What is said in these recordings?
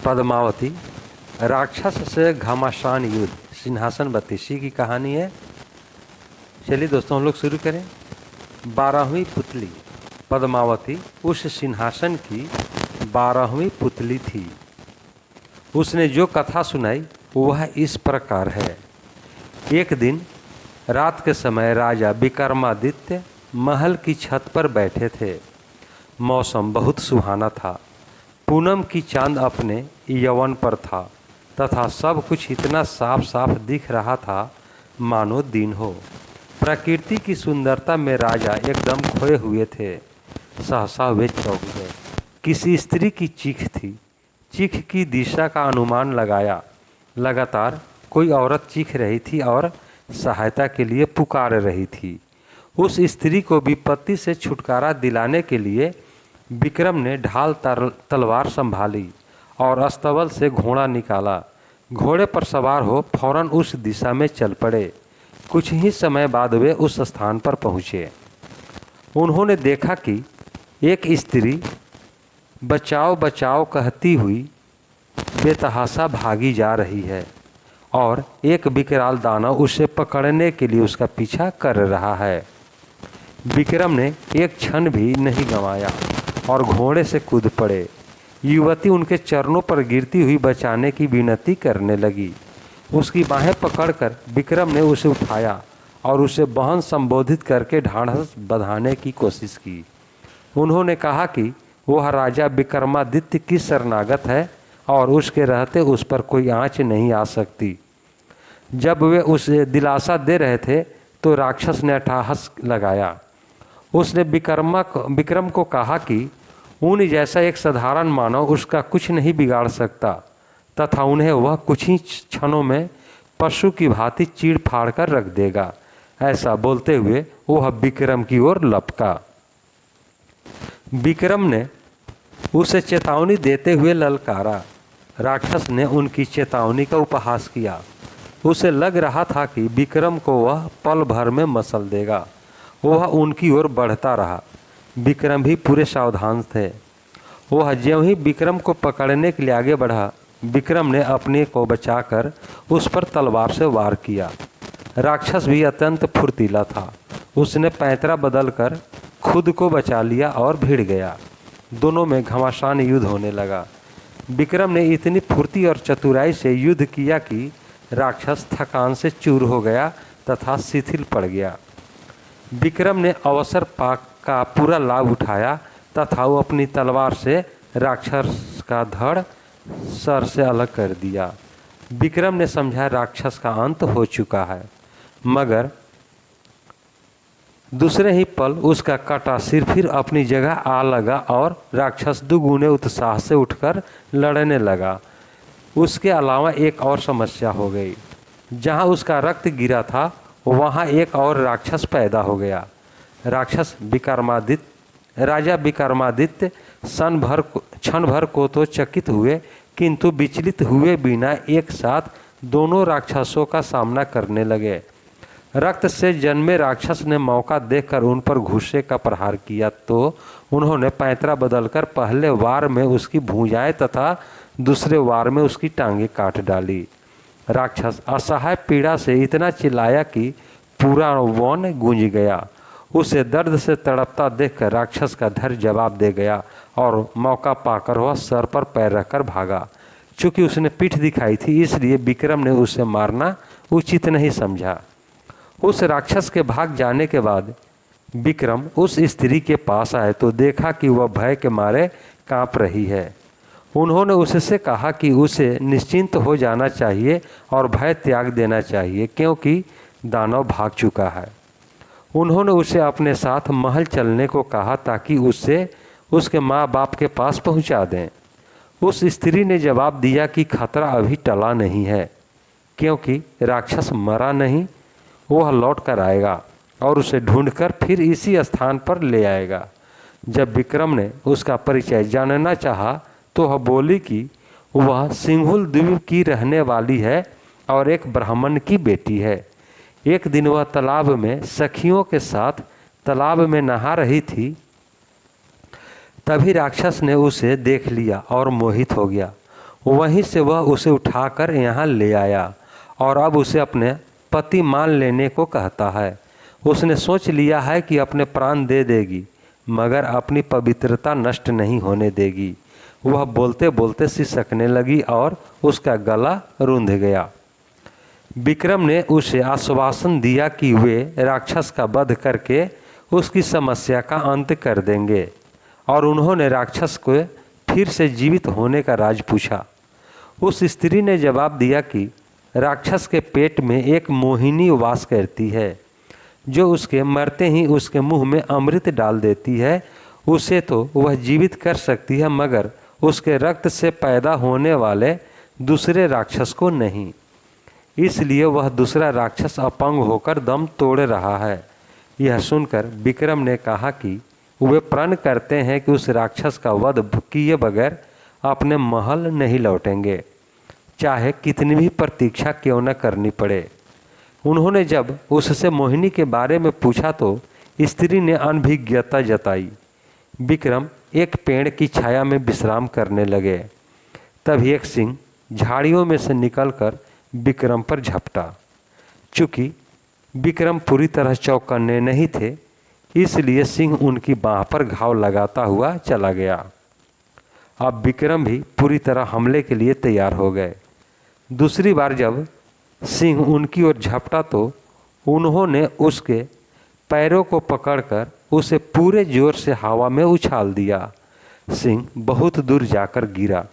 पद्मावती राक्षस से घमासान युद्ध सिंहासन बत्तीसी की कहानी है। चलिए दोस्तों हम लोग शुरू करें। 12वीं पुतली पद्मावती उस सिंहासन की 12वीं पुतली थी। उसने जो कथा सुनाई वह इस प्रकार है। एक दिन रात के समय राजा विक्रमादित्य महल की छत पर बैठे थे। मौसम बहुत सुहाना था। पूनम की चांद अपने यौवन पर था तथा सब कुछ इतना साफ साफ दिख रहा था मानो दिन हो। प्रकृति की सुंदरता में राजा एकदम खोए हुए थे। सहसा वे चौंक गए। किसी स्त्री की चीख थी। चीख की दिशा का अनुमान लगाया। लगातार कोई औरत चीख रही थी और सहायता के लिए पुकार रही थी। उस स्त्री को विपत्ति से छुटकारा दिलाने के लिए विक्रम ने ढाल तलवार संभाली और अस्तबल से घोड़ा निकाला। घोड़े पर सवार हो फौरन उस दिशा में चल पड़े। कुछ ही समय बाद वे उस स्थान पर पहुँचे। उन्होंने देखा कि एक स्त्री बचाओ बचाओ कहती हुई बेतहाशा भागी जा रही है और एक विकराल दानव उसे पकड़ने के लिए उसका पीछा कर रहा है। विक्रम ने एक क्षण भी नहीं गंवाया और घोड़े से कूद पड़े। युवती उनके चरणों पर गिरती हुई बचाने की विनती करने लगी। उसकी बाहें पकड़कर विक्रम ने उसे उठाया और उसे बहन संबोधित करके ढाढ़स बंधाने की कोशिश की। उन्होंने कहा कि वह राजा विक्रमादित्य की शरणागत है और उसके रहते उस पर कोई आँच नहीं आ सकती। जब वे उसे दिलासा दे रहे थे तो राक्षस ने अट्टहास लगाया। उसने विक्रम को कहा कि उन जैसा एक साधारण मानव उसका कुछ नहीं बिगाड़ सकता तथा उन्हें वह कुछ ही क्षणों में पशु की भांति चीड़ फाड़ कर रख देगा। ऐसा बोलते हुए वह विक्रम की ओर लपका। विक्रम ने उसे चेतावनी देते हुए ललकारा। राक्षस ने उनकी चेतावनी का उपहास किया। उसे लग रहा था कि विक्रम को वह पल भर में मसल देगा। वह उनकी ओर बढ़ता रहा। विक्रम भी पूरे सावधान थे। वह ज्यों ही विक्रम को पकड़ने के लिए आगे बढ़ा, विक्रम ने अपने को बचाकर उस पर तलवार से वार किया। राक्षस भी अत्यंत फुर्तीला था। उसने पैंतरा बदलकर खुद को बचा लिया और भिड़ गया। दोनों में घमासान युद्ध होने लगा। विक्रम ने इतनी फुर्ती और चतुराई से युद्ध किया कि राक्षस थकान से चूर हो गया तथा शिथिल पड़ गया। विक्रम ने अवसर का पूरा लाभ उठाया तथा वो अपनी तलवार से राक्षस का धड़ सर से अलग कर दिया। विक्रम ने समझा राक्षस का अंत हो चुका है, मगर दूसरे ही पल उसका कटा सिर फिर अपनी जगह आ लगा और राक्षस दुगुने उत्साह से उठकर लड़ने लगा। उसके अलावा एक और समस्या हो गई। जहाँ उसका रक्त गिरा था वहाँ एक और राक्षस पैदा हो गया। राजा विक्रमादित्य क्षण भर को तो चकित हुए, किंतु विचलित हुए बिना एक साथ दोनों राक्षसों का सामना करने लगे। रक्त से जन्मे राक्षस ने मौका देखकर उन पर घुस्से का प्रहार किया तो उन्होंने पैंतरा बदलकर पहले वार में उसकी भुजाएं तथा दूसरे वार में उसकी टांगें काट डाली। राक्षस असहाय पीड़ा से इतना चिल्लाया कि पूरा वन गूंज गया। उसे दर्द से तड़पता देखकर राक्षस का धैर्य जवाब दे गया और मौका पाकर वह सर पर पैर रखकर भागा। चूँकि उसने पीठ दिखाई थी इसलिए विक्रम ने उसे मारना उचित नहीं समझा। उस राक्षस के भाग जाने के बाद विक्रम उस स्त्री के पास आए तो देखा कि वह भय के मारे कांप रही है। उन्होंने उससे कहा कि उसे निश्चिंत हो जाना चाहिए और भय त्याग देना चाहिए क्योंकि दानव भाग चुका है। उन्होंने उसे अपने साथ महल चलने को कहा ताकि उसे उसके माँ बाप के पास पहुँचा दें। उस स्त्री ने जवाब दिया कि खतरा अभी टला नहीं है क्योंकि राक्षस मरा नहीं, वह लौट कर आएगा और उसे ढूंढकर फिर इसी स्थान पर ले आएगा। जब विक्रम ने उसका परिचय जानना चाहा तो वह बोली कि वह सिंघुल द्वीप की रहने वाली है और एक ब्राह्मण की बेटी है। एक दिन वह तालाब में सखियों के साथ तालाब में नहा रही थी। तभी राक्षस ने उसे देख लिया और मोहित हो गया। वहीं से वह उसे उठाकर यहाँ ले आया और अब उसे अपने पति मान लेने को कहता है। उसने सोच लिया है कि अपने प्राण दे देगी मगर अपनी पवित्रता नष्ट नहीं होने देगी। वह बोलते बोलते सिसकने लगी और उसका गला रूंध गया। विक्रम ने उसे आश्वासन दिया कि वे राक्षस का वध करके उसकी समस्या का अंत कर देंगे और उन्होंने राक्षस को फिर से जीवित होने का राज पूछा। उस स्त्री ने जवाब दिया कि राक्षस के पेट में एक मोहिनी वास करती है जो उसके मरते ही उसके मुंह में अमृत डाल देती है। उसे तो वह जीवित कर सकती है मगर उसके रक्त से पैदा होने वाले दूसरे राक्षस को नहीं। इसलिए वह दूसरा राक्षस अपंग होकर दम तोड़ रहा है। यह सुनकर विक्रम ने कहा कि वे प्रण करते हैं कि उस राक्षस का वध किए बगैर अपने महल नहीं लौटेंगे, चाहे कितनी भी प्रतीक्षा क्यों न करनी पड़े। उन्होंने जब उससे मोहिनी के बारे में पूछा तो स्त्री ने अनभिज्ञता जताई। विक्रम एक पेड़ की छाया में विश्राम करने लगे। तभी एक सिंह झाड़ियों में से निकलकर विक्रम पर झपटा। चूँकि विक्रम पूरी तरह चौकन्ने नहीं थे इसलिए सिंह उनकी बाह पर घाव लगाता हुआ चला गया। अब विक्रम भी पूरी तरह हमले के लिए तैयार हो गए। दूसरी बार जब सिंह उनकी ओर झपटा तो उन्होंने उसके पैरों को पकड़कर उसे पूरे जोर से हवा में उछाल दिया। सिंह बहुत दूर जाकर गिरा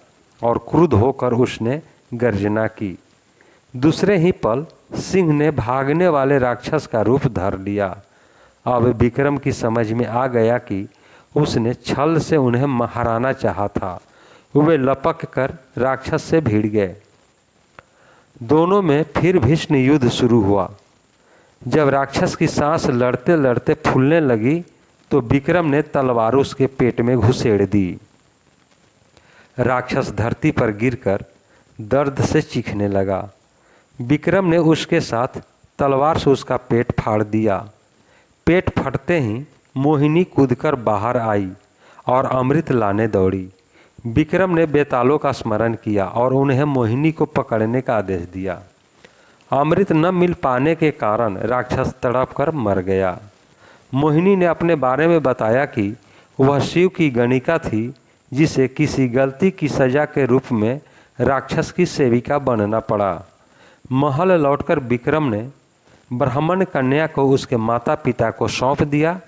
और क्रुद्ध होकर उसने गर्जना की। दूसरे ही पल सिंह ने भागने वाले राक्षस का रूप धर लिया। अब विक्रम की समझ में आ गया कि उसने छल से उन्हें हराना चाहा था। वे लपक कर राक्षस से भिड़ गए। दोनों में फिर भीषण युद्ध शुरू हुआ। जब राक्षस की सांस लड़ते लड़ते फूलने लगी तो विक्रम ने तलवार उसके पेट में घुसेड़ दी। राक्षस धरती पर गिरकर दर्द से चीखने लगा। विक्रम ने उसके साथ तलवार से उसका पेट फाड़ दिया। पेट फटते ही मोहिनी कूदकर बाहर आई और अमृत लाने दौड़ी। विक्रम ने बेतालों का स्मरण किया और उन्हें मोहिनी को पकड़ने का आदेश दिया। अमृत न मिल पाने के कारण राक्षस तड़प कर मर गया। मोहिनी ने अपने बारे में बताया कि वह शिव की गणिका थी जिसे किसी गलती की सजा के रूप में राक्षस की सेविका बनना पड़ा। महल लौटकर विक्रम ने ब्राह्मण कन्या को उसके माता पिता को सौंप दिया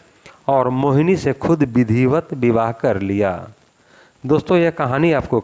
और मोहिनी से खुद विधिवत विवाह कर लिया। दोस्तों, यह कहानी आपको